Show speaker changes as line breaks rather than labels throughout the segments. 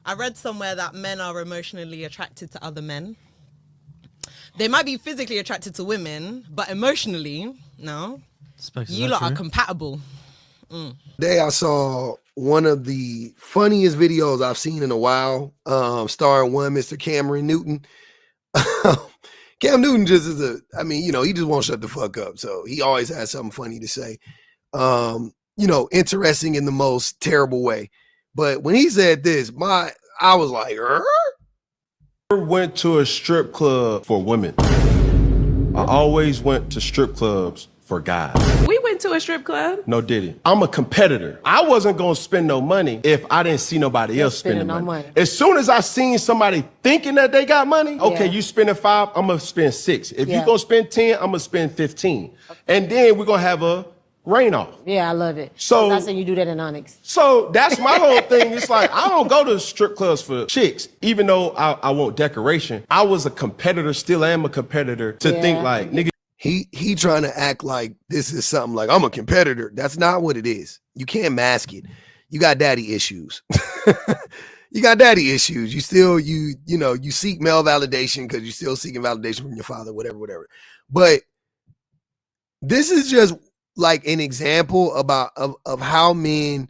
I read somewhere that men are emotionally attracted to other men. They might be physically attracted to women, but emotionally, no. You lot are compatible.
Today I saw one of the funniest videos I've seen in a while, starring one Mr. Cameron Newton. Cam Newton just is he just won't shut the fuck up. So he always has something funny to say. Interesting in the most terrible way. But when he said this, I was like,
I went to a strip club for women. I always went to strip clubs for guys.
We went to a strip club.
No diddy. I'm a competitor. I wasn't gonna spend no money if I didn't see nobody else spending money. As soon as I seen somebody thinking that they got money, okay, you spending 5, I'm gonna spend 6. If you gonna spend 10, I'm gonna spend 15. Okay. And then we're gonna have a rain off.
Yeah, I love it.
So
I say you do that in Onyx.
So that's my whole thing. It's like, I don't go to strip clubs for chicks, even though I want decoration. I was a competitor, still am a competitor, to think like, nigga.
He trying to act like this is something like, I'm a competitor. That's not what it is. You can't mask it. You got daddy issues. You got daddy issues. You still, you seek male validation because you're still seeking validation from your father, whatever. But this is just like an example of how men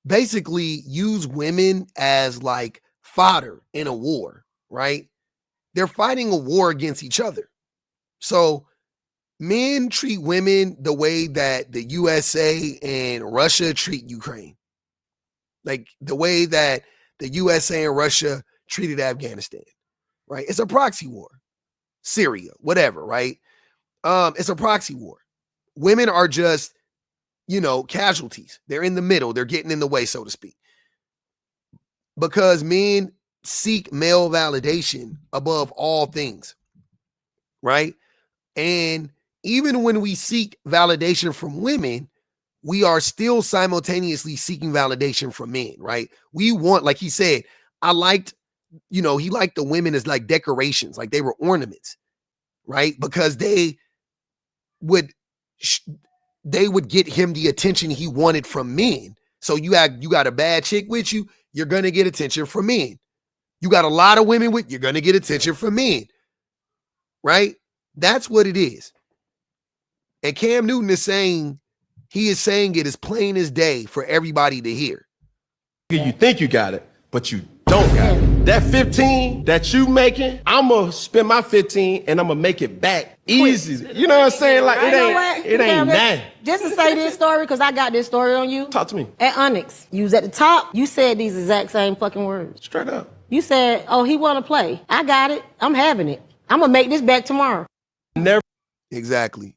basically use women as like fodder in a war, right? They're fighting a war against each other. So men treat women the way that the USA and Russia treat Ukraine. Like the way that the USA and Russia treated Afghanistan, right? It's a proxy war. Syria, whatever, right? It's a proxy war. Women are just, casualties. They're in the middle. They're getting in the way, so to speak. Because men seek male validation above all things, right? And even when we seek validation from women, we are still simultaneously seeking validation from men, right? We want, like he said, he liked the women as like decorations, like they were ornaments, right? Because they would get him the attention he wanted from men. So you got a bad chick with you, you're going to get attention from men. You got a lot of women with, you're going to get attention from men, right? That's what it is. And Cam Newton is saying it as plain as day for everybody to hear.
You think you got it, but you don't got it. That 15 that you making, I'm going to spend my 15 and I'm going to make it back easy. You know what I'm saying? Like, it ain't nothing.
Just to say this story, because I got this story on you.
Talk to me.
At Onyx, you was at the top, you said these exact same fucking words.
Straight up.
You said, oh, he want to play. I got it. I'm having it. I'm going to make this back tomorrow.
Never.
Exactly.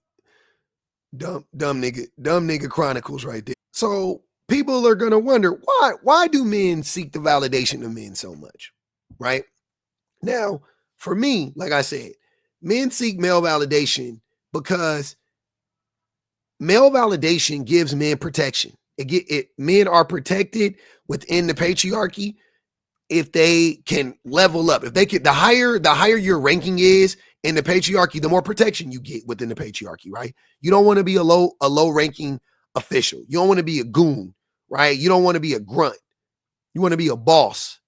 Dumb nigga chronicles right there. So people are going to wonder, why do men seek the validation of men so much? Right? Now, for me, like I said, men seek male validation because male validation gives men protection. Men are protected within the patriarchy if they can level up. If they can, the higher your ranking is in the patriarchy, the more protection you get within the patriarchy, right? You don't want to be a low ranking official. You don't want to be a goon, right? You don't want to be a grunt. You want to be a boss,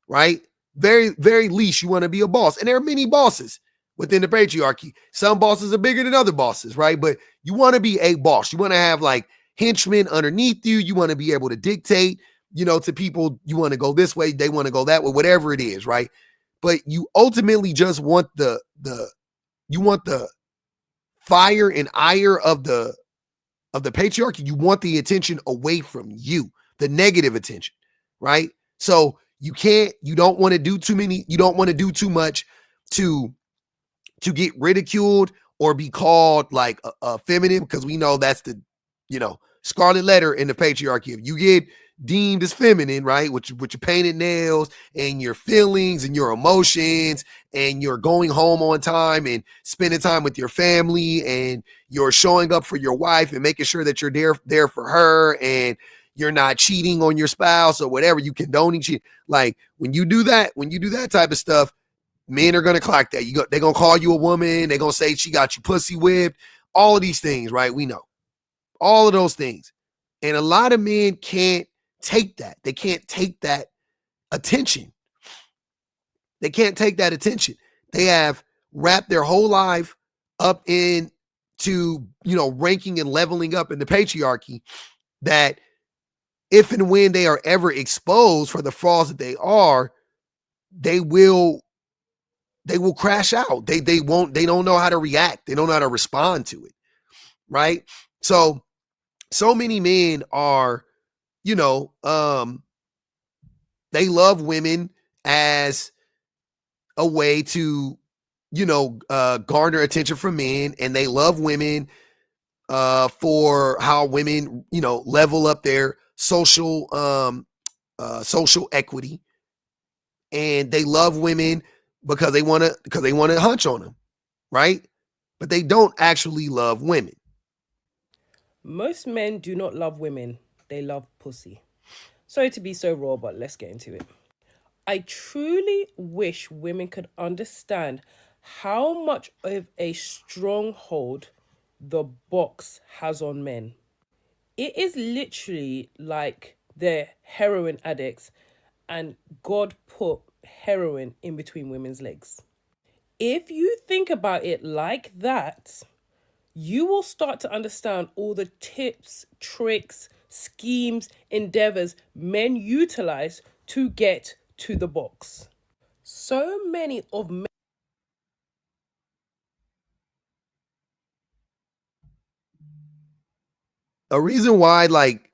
right? Very, very least you want to be a boss. And there are many bosses within the patriarchy. Some bosses are bigger than other bosses, right? But you want to be a boss. You want to have like henchmen underneath you. You want to be able to dictate, to people. You want to go this way, they want to go that way, whatever it is, right? But you ultimately just want the fire and ire of the patriarchy. You want the attention away from you, the negative attention, right? So you don't want to do too much to get ridiculed or be called like a feminine, because we know that's the, scarlet letter in the patriarchy. If you get deemed as feminine, right, with your painted nails and your feelings and your emotions, and you're going home on time and spending time with your family, and you're showing up for your wife and making sure that you're there for her, and you're not cheating on your spouse or whatever, you condoning cheating. Like when you do that type of stuff, men are going to clock that. They're going to call you a woman. They're going to say she got you pussy whipped. All of these things, right? We know all of those things. And a lot of men can't take that. They can't take that attention. They can't take that attention. They have wrapped their whole life up into, ranking and leveling up in the patriarchy, that if and when they are ever exposed for the flaws that they are, they will crash out. They don't know how to react. They don't know how to respond to it. Right. So many men are, they love women as a way to, garner attention from men, and they love women for how women, level up their social equity, and they love women because they want to hunch on them, right? But they don't actually love women.
Most men do not love women; they love pussy. Sorry to be so raw, but let's get into it. I truly wish women could understand how much of a stronghold the box has on men. It is literally like they're heroin addicts and God put heroin in between women's legs. If you think about it like that, you will start to understand all the tips, tricks, schemes, endeavors men utilize to get to the box. So many of men.
A reason why, like,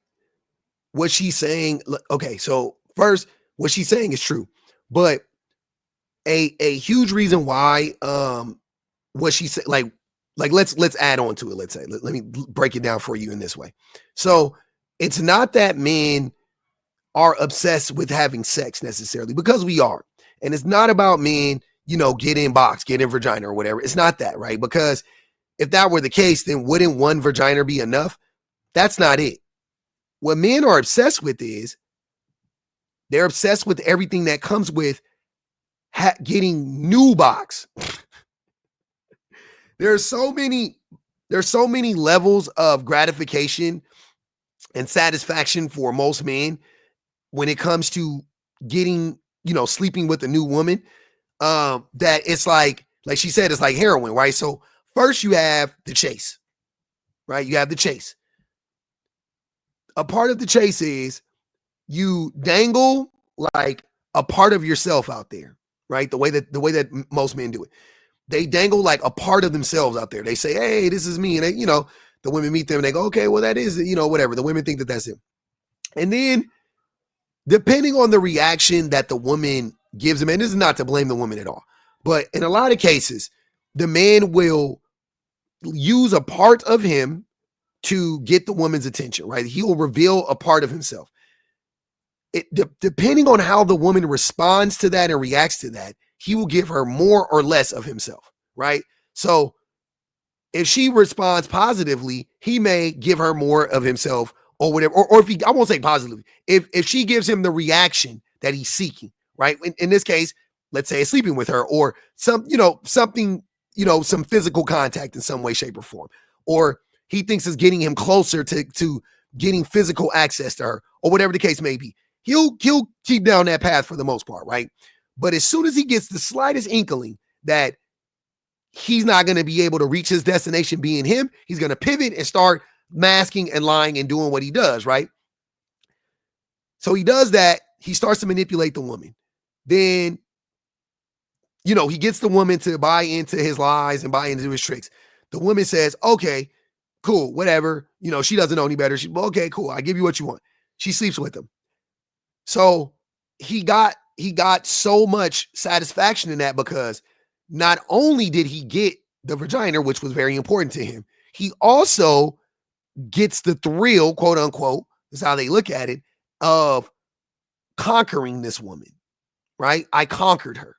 what she's saying, okay, so first, what she's saying is true, but a huge reason why what she said, like let's add on to it. Let's say, let me break it down for you in this way. So it's not that men are obsessed with having sex necessarily, because we are. And it's not about men, get in box, get in vagina or whatever. It's not that, right? Because if that were the case, then wouldn't one vagina be enough? That's not it. What men are obsessed with is they're obsessed with everything that comes with getting new box. There's so many levels of gratification and satisfaction for most men when it comes to getting, sleeping with a new woman, that it's like she said, it's like heroin, right? So first you have the chase, right? You have the chase. A part of the chase is you dangle like a part of yourself out there, right? The way that most men do it. They dangle like a part of themselves out there. They say, hey, this is me. And they, the women meet them and they go, okay, well, that is, whatever. The women think that that's it. And then depending on the reaction that the woman gives them, and this is not to blame the woman at all, but in a lot of cases, the man will use a part of him to get the woman's attention, right? He will reveal a part of himself. Depending on how the woman responds to that and reacts to that, he will give her more or less of himself, right? So if she responds positively, he may give her more of himself or whatever, or if I won't say positively, if she gives him the reaction that he's seeking, right? In this case, let's say it's sleeping with her, or some physical contact in some way, shape, or form, or he thinks is getting him closer to getting physical access to her, or whatever the case may be. He'll keep down that path for the most part, right? But as soon as he gets the slightest inkling that he's not going to be able to reach his destination being him, he's going to pivot and start masking and lying and doing what he does, right? So he does that. He starts to manipulate the woman. Then, he gets the woman to buy into his lies and buy into his tricks. The woman says, okay, cool, whatever. She doesn't know any better. Okay, cool. I give you what you want. She sleeps with him. So he got so much satisfaction in that, because not only did he get the vagina, which was very important to him, he also gets the thrill, quote unquote, is how they look at it, of conquering this woman, right? I conquered her,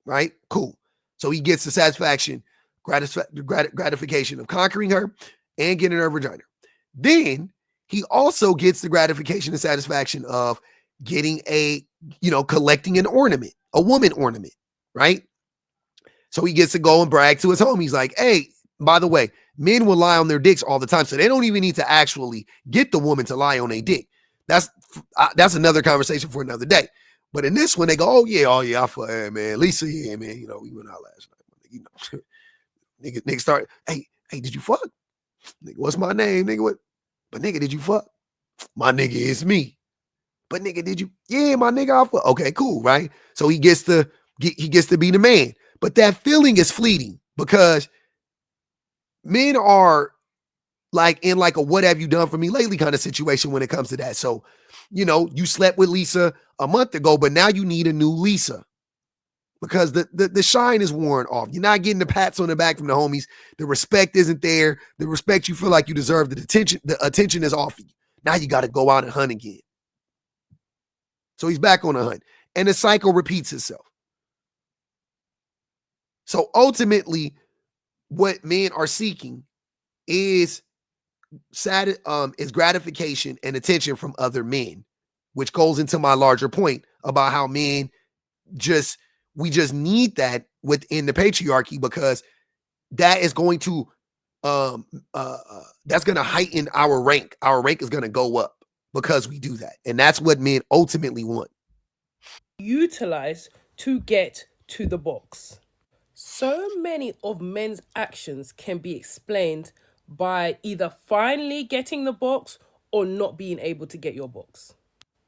right? Cool. So he gets the satisfaction, gratification of conquering her and getting her vagina. Then he also gets the gratification and satisfaction of getting collecting an ornament, a woman ornament, right? So he gets to go and brag to his homies like, hey, by the way, men will lie on their dicks all the time. So they don't even need to actually get the woman to lie on a dick. That's that's another conversation for another day. But in this one, they go, oh yeah, I fuck, hey, man, Lisa, yeah, man, you know, we went out last night. You know, nigga start, hey, did you fuck? Nigga, what's my name, nigga? What? But nigga, did you fuck? My nigga, it's me. But nigga, did you? Yeah, my nigga, I fuck. Okay, cool, right? So he gets to be the man. But that feeling is fleeting because men are like in like a what have you done for me lately kind of situation when it comes to that. So, you know, you slept with Lisa a month ago, but now you need a new Lisa because the shine is worn off. You're not getting the pats on the back from the homies. The respect isn't there. The respect you feel like you deserve, the attention is off of you. Now you got to go out and hunt again. So he's back on a hunt. And the cycle repeats itself. So ultimately, what men are seeking is gratification and attention from other men, which goes into my larger point about how men we just need that within the patriarchy because that is going to that's going to heighten our rank. Our rank is going to go up because we do that. And that's what men ultimately want.
Utilize to get to the box. So many of men's actions can be explained by either finally getting the box or not being able to get your box.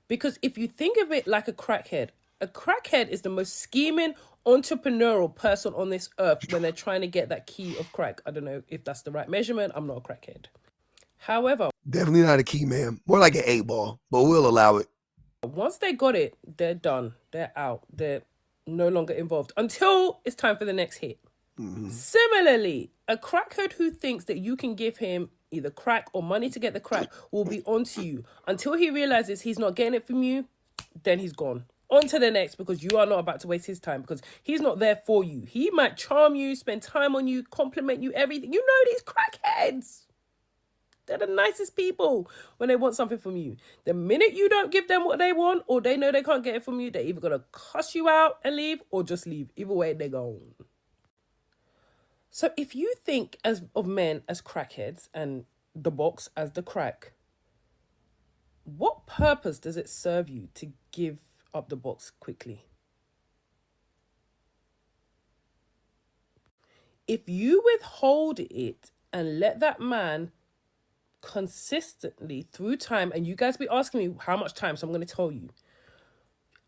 Because if you think of it like a crackhead is the most scheming, entrepreneurial person on this earth when they're trying to get that key of crack. I don't know if that's the right measurement. I'm not a crackhead. However,
definitely not a key, man. More like an 8-ball, but we'll allow it.
Once they got it, they're done. They're out. They're no longer involved until it's time for the next hit. Mm-hmm. Similarly, a crackhead who thinks that you can give him either crack or money to get the crack will be onto you until he realizes he's not getting it from you. Then he's gone on to the next because you are not about to waste his time because he's not there for you. He might charm you, spend time on you, compliment you, everything. You know these crackheads. They're the nicest people when they want something from you. The minute you don't give them what they want or they know they can't get it from you, they're either going to cuss you out and leave or just leave. Either way, they're gone. So if you think of men as crackheads and the box as the crack, what purpose does it serve you to give up the box quickly? If you withhold it and let that man consistently through time, and you guys be asking me how much time, so I'm going to tell you.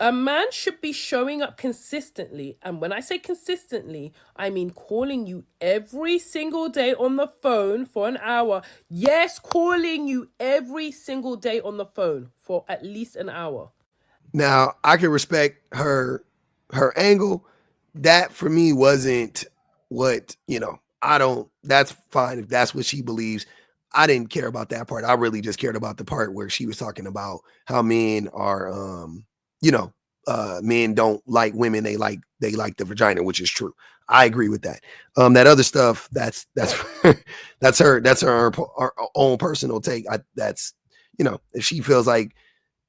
A man should be showing up consistently, and when I say consistently, I mean calling you every single day on the phone for an hour. Yes, calling you every single day on the phone for at least an hour.
Now, I can respect her angle. That for me wasn't what, that's fine if that's what she believes. I didn't care about that part. I really just cared about the part where she was talking about how men are, men don't like women. They like the vagina, which is true. I agree with that. That other stuff, that's that's her own personal take. That's, if she feels like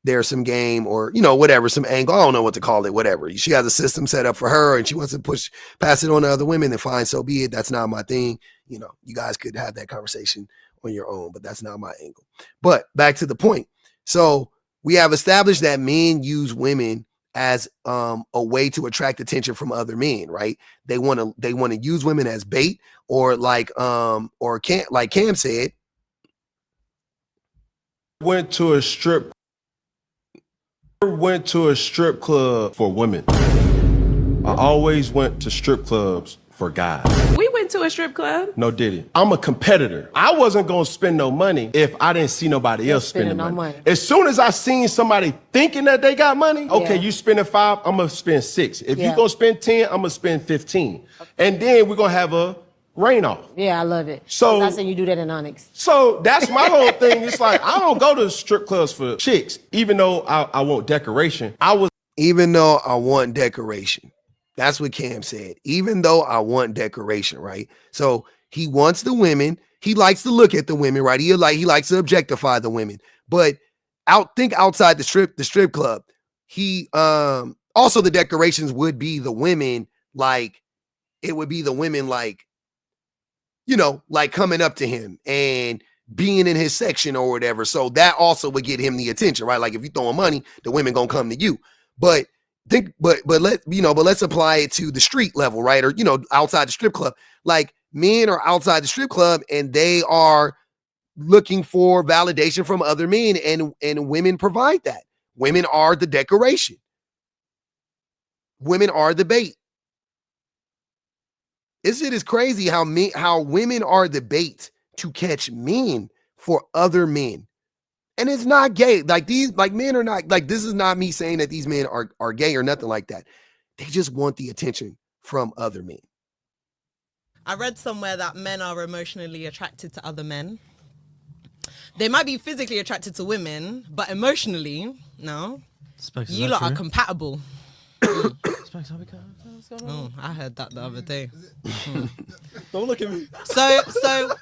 there's some game or, whatever, some angle, I don't know what to call it, whatever. She has a system set up for her and she wants to pass it on to other women, then fine, so be it. That's not my thing. You guys could have that conversation on your own, but that's not my angle. But back to the point. So we have established that men use women as a way to attract attention from other men, right? They want to use women as bait, or like Cam said,
went to a strip club for women. I always went to strip clubs for guys.
We went to a strip club.
No diddy. I'm a competitor. I wasn't going to spend no money if I didn't see nobody else spending money. As soon as I seen somebody thinking that they got money, okay, you spending 5, I'm going to spend 6. If you going to spend 10, I'm going to spend 15. Okay. And then we're going to have a rain off.
Yeah, I love it.
So
I'm not saying you do that in Onyx.
So that's my whole thing. It's like, I don't go to strip clubs for chicks, even though I want decoration.
Even though I want decoration. That's what Cam said. Even though I want decoration, right? So he wants the women. He likes to look at the women, right? He likes to objectify the women. But outside the strip club, he also the decorations would be the women, like it would be the women like, like coming up to him and being in his section or whatever. So that also would get him the attention, right? Like if you throwing money, the women gonna come to you. But let's apply it to the street level, right? Or, outside the strip club. Like men are outside the strip club and they are looking for validation from other men, and women provide that. Women are the decoration. Women are the bait. This shit is crazy how women are the bait to catch men for other men. And it's not gay. Men are not, this is not me saying that these men are gay or nothing like that. They just want the attention from other men.
I read somewhere that men are emotionally attracted to other men. They might be physically attracted to women, but emotionally, no. You lot are compatible. Oh, I heard that the other day.
Don't look at me.
So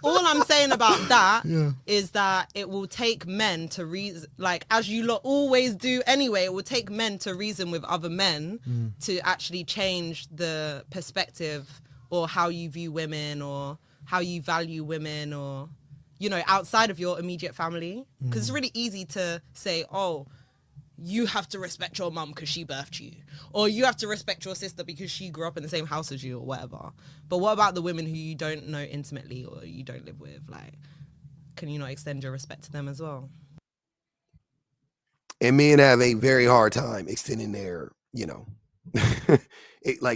all I'm saying about that is that it will take men to reason, like as you lot always do anyway, it will take men to reason with other men to actually change the perspective or how you view women or how you value women or, outside of your immediate family. Because it's really easy to say, oh, you have to respect your mum because she birthed you, or you have to respect your sister because she grew up in the same house as you or whatever. But what about the women who you don't know intimately or you don't live with? Like, can you not extend your respect to them as well?
And men have a very hard time extending their,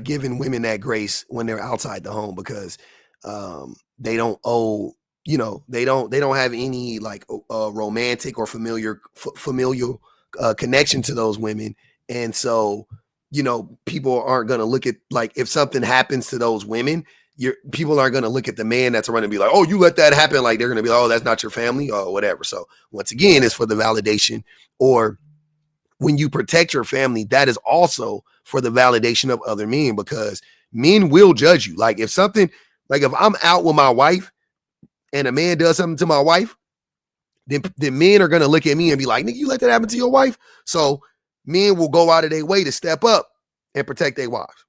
giving women that grace when they're outside the home, because they don't owe, they don't have any romantic or familial connection to those women. And so, people aren't going to look at, if something happens to those women, people aren't going to look at the man that's around and be like, oh, you let that happen. Like they're going to be like, oh, that's not your family or whatever. So once again, it's for the validation. Or when you protect your family, that is also for the validation of other men, because men will judge you. Like if I'm out with my wife and a man does something to my wife, then men are going to look at me and be like, nigga, you let that happen to your wife? So men will go out of their way to step up and protect their wives.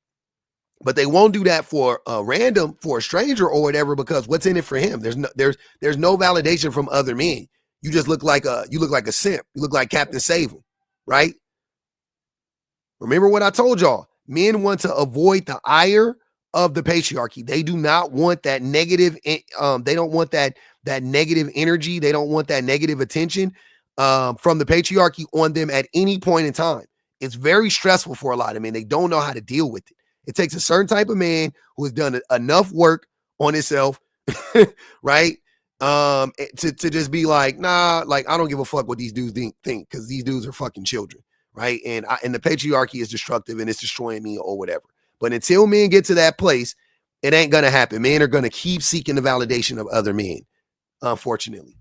But they won't do that for a stranger or whatever, because what's in it for him? There's no validation from other men. You just look like a simp. You look like Captain Save-'em, right? Remember what I told y'all. Men want to avoid the ire of the patriarchy. They do not want that negative. They don't want that negative energy. They don't want that negative attention from the patriarchy on them at any point in time. It's very stressful for a lot of men. They don't know how to deal with it. It takes a certain type of man who has done enough work on himself, right? To just be like, nah, like I don't give a fuck what these dudes think, because these dudes are fucking children, right? And the patriarchy is destructive and it's destroying me or whatever. But until men get to that place, it ain't gonna happen. Men are gonna keep seeking the validation of other men, unfortunately.